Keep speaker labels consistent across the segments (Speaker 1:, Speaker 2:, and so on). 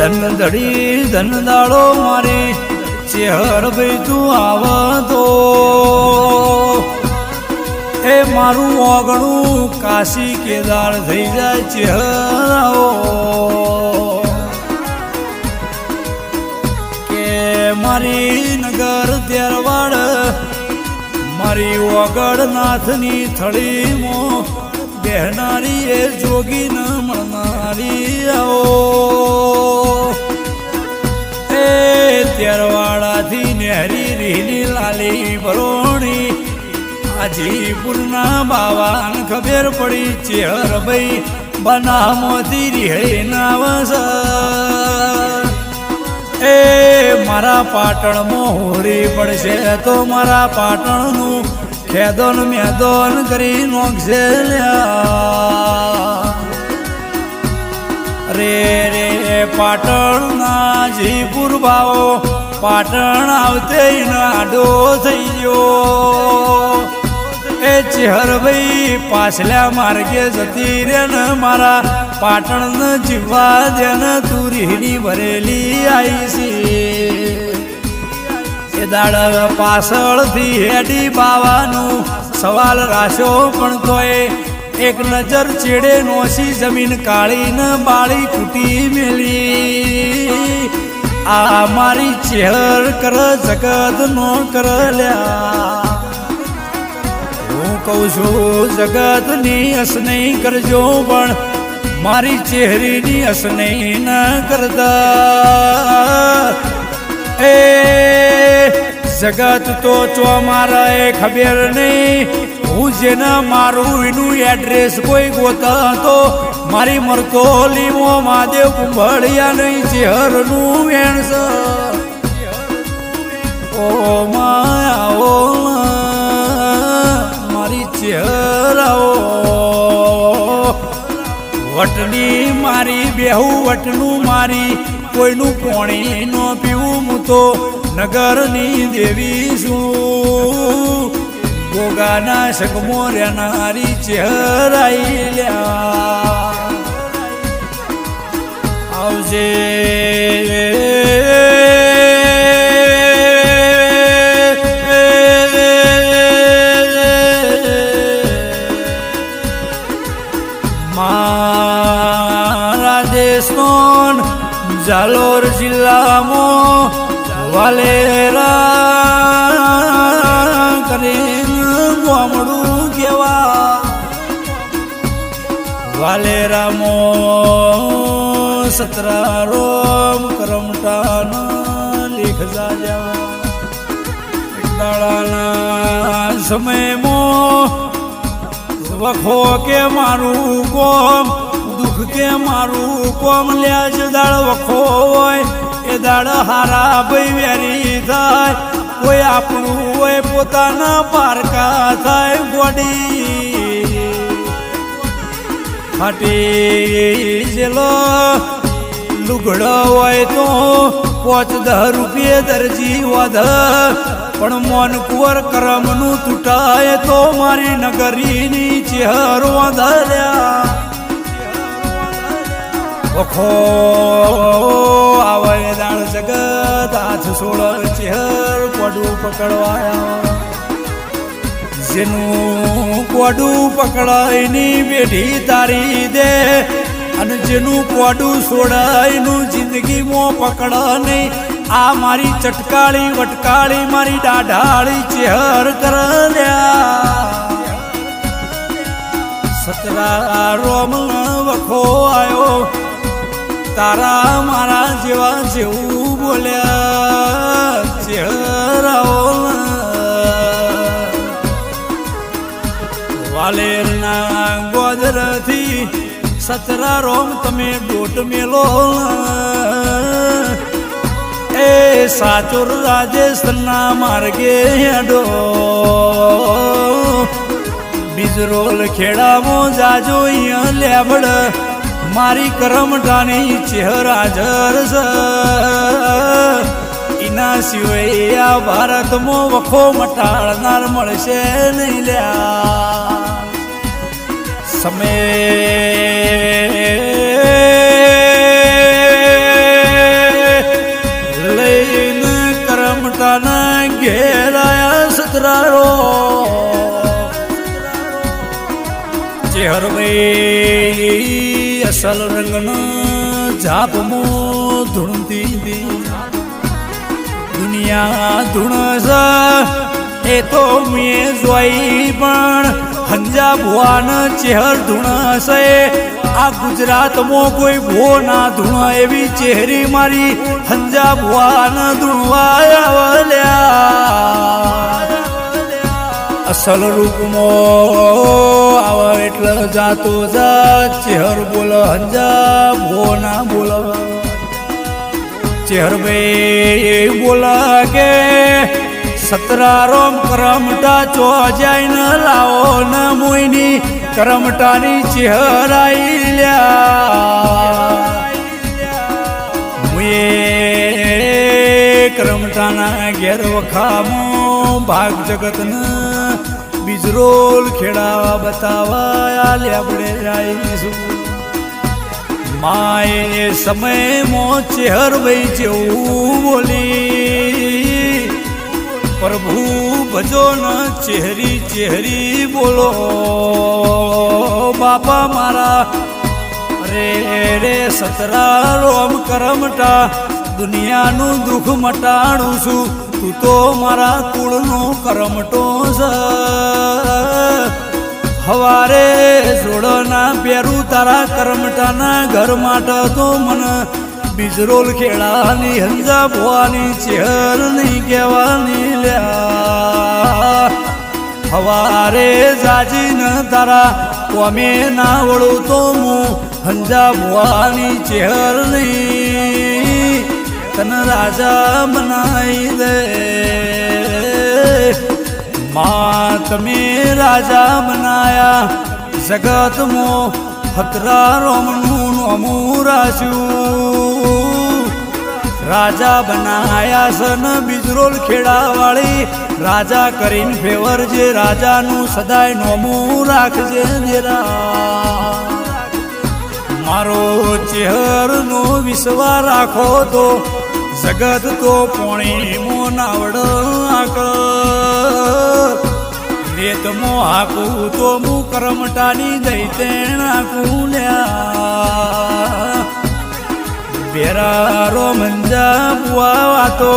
Speaker 1: ધન ધડી ધન દાડો મારી ચેહર ભાઈ તું આવતો એ મારું ઓગણું કાશી કેદાર થઈ જાય ચેહરાઓ કે મારી નગર ત્યારવાડ મારી ઓગળ નાથની થળીમાં બેહનારી એ જોગી ન મળનારી આવો એ ત્યારવાડાથી નેહરી રીલી લાલી બરોણી હાજીપુરના બાવાને ખબર પડી ચેહર ભાઈ બનામોતી રીહળી નાવસ એ મારા પાટણમાં હોરી પડશે તો મારા પાટણનું ખેદોન મેદોન કરી નોખશે રે રે પાટણના જીપુર ભાવો પાટણ આવતે આડો થઈ ગયો એ ચેહર ભાઈ પાછલા માર્ગે જતી રે ને મારા પાટણ જીવવા દે ને તું રીહની ભરેલી આવી છે એ દાડ પાછળથી હેડી બાવાનું સવાલ રાશો પણ તોય એક નજર ચેડે નોસી જમીન કાળી ને બાળી કૂટી મેલી આ મારી ચેહર કર જગત નો કર લ્યા હું કહું છું જગત ની અસ નહીં કરજો પણ મારી ચેહરીની અસ નહીં ના કરતા એ જગત તો ચો મારા એ ખબર નહીં હું જેના મારું એનું એડ્રેસ કોઈ ગોતા તો મારી મરતોલીમો મહાદેવ કુંભળિયા નહીં ચેહરનું વેણસ ઓ માયા ઓ મારી ચેહરાઓ વટની મારી બેહુ વટનું મારી કોઈનું પોણી ન પીવું હું તો નગરની દેવી છું ગોગાના શકમો રહેનારી ચેહરાઈ લ્યા આવજે મારા દેશનો જાલોર જિલ્લામાં વાલેરા કરીને ગામડું કેવા વાલેરામો સતરારોમ કરમટાના લેખ જાજા દાડાના સમયમાં વખો કે મારું કોમ દુઃખ કે મારું કોમ લ્યા છે દાડ વખો હોય એ દાડ હારા ભાઈ વેરી થાય કોઈ આપણું હોય પોતાના પારકા થાય ગોડી ફાટી જેલો લુગડો હોય તો 5-10 રૂપિયે દરજી વધ પણ મોન કુંવર કરમનું તૂટાય તો મારી નગરીની ચેહર વધર્યા વખો આવે દાળ જગત હાથ સોળ ચેહર કોડું પકડવાયા જેનું કોડું પકડાયની બેઠી તારી દે અને જેનું કોડું સોડાયનું જિંદગીમાં પકડ નહીં આ મારી ચટકાળી વટકાળી મારી દાઢાળી ચેહર કરલ્યા સતરા રોમ વખો આવ્યો તારા મારા જેવા જેવું બોલ્યા ચેહરાઓ વાલેરના ગોદરથી સતરા રોમ તમે દોટ મેલો એ સાચુર રાજસ્થાનના માર્ગે હેડો બીજરોલ ખેડામાં જાજો અહીંયા લેબડ મારી કરમટાની ચેહર હાજર છે એના સિવાય આ ભારતમાં વખો મટાડનાર મળશે નહીં લ્યા સમય ભાઈ અસલ રંગનો જાપમો ધૂણતી દી દુનિયા ધૂણસ એ તો મેં જોઈ પણ હંજા ભુવાન ચહેર ધૂણસ આ ગુજરાતમાં કોઈ ભો ના ધૂણ એવી ચહેરી મારી હંજા ભુવાન ધૂણવાયા અસલ રૂપમાં આવા એટલે જાતો જાત ચહેર બોલ હંજા ભો ના બોલ ચહેર ભાઈ બોલા કે સતરારોમ કરમટા ચો જાય ન લાવો ન મોઈની કરમટાની ચહેરાઈ લ્યા મુએ કરમટાના ઘેર વખામો ભાગ જગતને બીજરોલ ખેડાવા બતાવા લેબડે જઈશું માએ સમયમાં ચહેર ભાઈ જેવું બોલી પ્રભુ ભજો ન ચહેરી ચહેરી બોલો બાપા મારા રે રે સતરા રોમ કરમટા દુનિયાનું દુઃખ મટાડું છું તું તો મારા કુળનો કરમટો છે હવારે જોડના પહેરું તારા કરમટાના ઘર માટે તો મને બીજરોલ ખેડાની હંજા ભવાની ચહેર નહીં કહેવાની લ્યા હવારે જાજી ન તારા કોમે ના વળું તો હું હંજા ભવાની ચહેર નહીં તને રાજા બનાવી દે માં તમે રાજા બનાયા જગતમાં હતરા રોમનું નોમું રાખ્યું રાજા બનાયા સન બીજરોલ ખેડાવાળી રાજા કરીને ફેવર જે રાજાનું સદાય નોમું રાખજે દેરા મારો ચહેરનો વિશ્વાસ રાખો તો જગત તો પોણીમો નાવડ રેતમો હાકું તો હું કરમટાની દૈતે નાખું લ્યા બેરારો મંજા બુઆ વાતો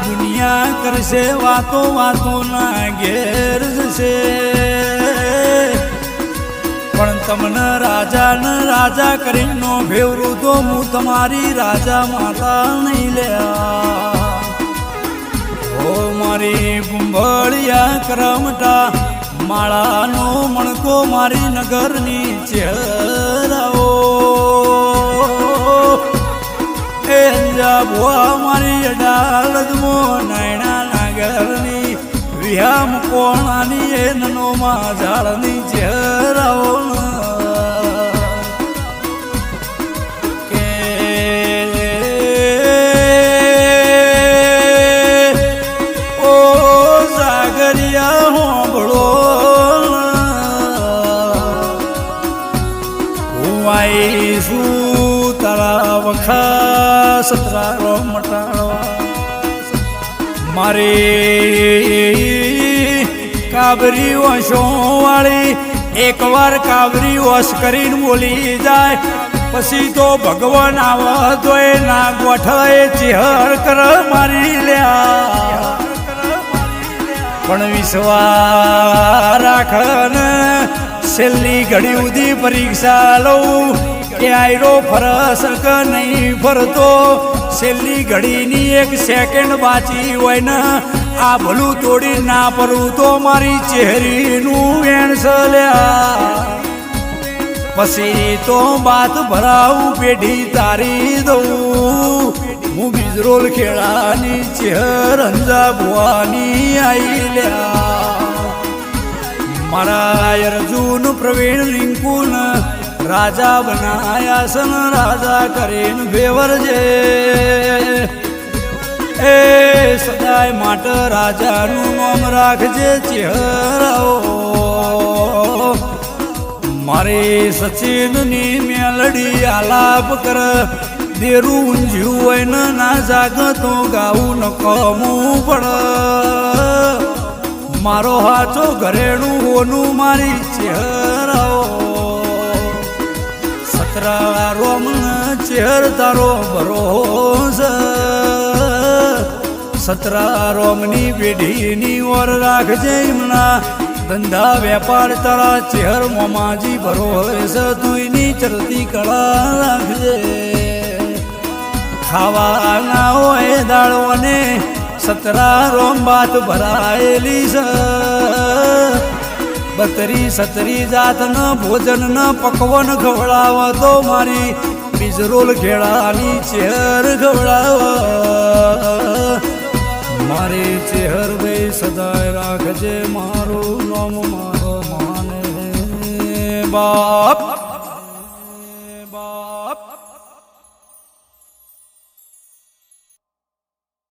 Speaker 1: દુનિયા કરશે વાતો વાતો ના ઘેર જશે પણ તમને રાજા કરીને ભેવરું તો હું તમારી રાજા માતા નહીં લ્યા ઓ મારી ગુંભળિયા કરમટા માળાનો મણકો મારી નગરની ચહેરાઓ એ હંજા ભુવા મારી અડાલજમો નાયણા નાગરની વિહામ કોણાની એ નનોમાં ઝાડની ચહેરાઓ તારા વખા સતરારો મટાડવા મારી કાબરી વંશો વાળી એકવાર કાબરી વશ કરીને બોલી જાય પછી તો ભગવાન આવતો એ ના ગોઠાએ ચેહર કર મારી લ્યા પણ વિશ્વાસ રાખન છેલ્લી ઘડી સુધી પરીક્ષા લઉં કે આયરો ફરસ કે નહીં ફરતો છેલ્લી ઘડીની એક સેકન્ડ બાચી હોય ને આ ભલું તોડી ના પડું તો મારી ચહેરીનું વેણસલ્યા પછી તો બાત ભરાવું પેઢી તારી દઉં હું બીજરોલ ખેડાની ચહેર હંજા ભુવાની આઈ લ્યા મારા અર્જુન પ્રવીણ રિંકુન રાજા બનાયા સન રાજા કરીને ફેવરજે એ સદાય માટે રાજાનું નામ રાખજે ચહેરાઓ મારે સચિનની મેલડી આલાપ કર દેરું ઊંઝ્યું હોય ને ના જાગતો ગાવું નકમું પડ મારો હાચો ઘરેણું હોનું મારી ચહેરાઓ સતરા રોમ ચેહર તારો ભરોસ સતરા રોમની પેઢીની ઓર રાખજે એમના ધંધા વેપાર તારા ચેહર મોમાજી ભરોસ તુંની ચરતી કળા રાખજે ખાવાના હોય દાળોને સતરા રોમ બાત ભરાયેલી છે બતરી સતરી જાતન ભોજન ન પકવન ખવડાવ તો મારી બીજરોલ ખેડાની ચેહર ખવડાવ મારી ચેહર ભાઈ સદાય રાખજે મારું નામ મારો માને બાપ